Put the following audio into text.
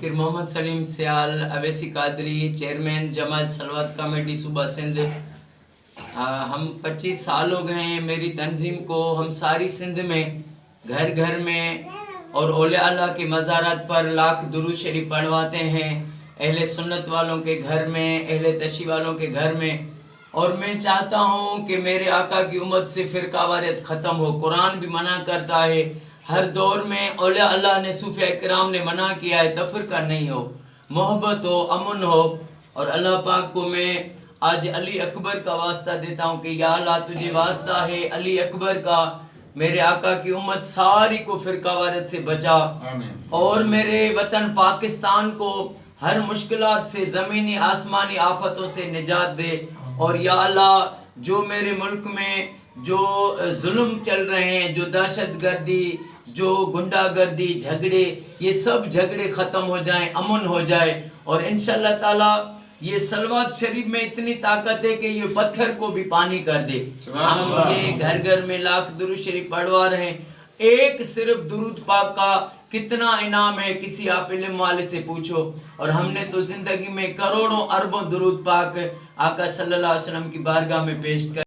पीर मोहम्मद सलीम सियाल Owaisi Qadri chairman जमात सलवात committee सूबा सिंध। हम 25 साल हो गए हैं मेरी तंजीम को। हम सारी सिंध में घर घर में और औलिया अल्लाह के मज़ारात पर लाख दुरूद शरीफ पढ़वाते हैं, अहले सुन्नत वालों के घर में, अहले तशी वालों के घर में। और मैं चाहता हूँ कि मेरे आका की उम्मत से फ़िरकावारियत ख़त्म हो। कुरान भी मना करता है, हर दौर में औलिया अल्लाह ने सूफिया इकराम ने मना किया है, तफरका नहीं हो, मोहब्बत हो, अमन हो। और अल्लाह पाक को मैं आज अली अकबर का वास्ता देता हूँ कि या अल्लाह तुझे वास्ता है अली अकबर का, मेरे आका की उम्मत सारी को फ़िरकावारियत से बचा और मेरे वतन पाकिस्तान को हर मुश्किलात से, ज़मीनी आसमानी आफतों से निजात दे। और या अल्लाह जो मेरे मुल्क में जो जुल्म चल रहे हैं, जो दहशत गर्दी, जो गुंडागर्दी, झगड़े, ये सब झगड़े ख़त्म हो जाएं, अमन हो जाए। और इंशाअल्लाह ताला ये सलवात शरीफ में इतनी ताकत है कि ये पत्थर को भी पानी कर दे। हम ये घर घर में लाख दुरूद शरीफ पढ़वा रहे हैं। एक सिर्फ दुरूद पाक का कितना इनाम है, किसी आप इल्म वाले से पूछो। और हमने तो जिंदगी में करोड़ों अरबों दुरूद पाक आका सल्लल्लाहु अलैहि वसल्लम की बारगाह में पेश कर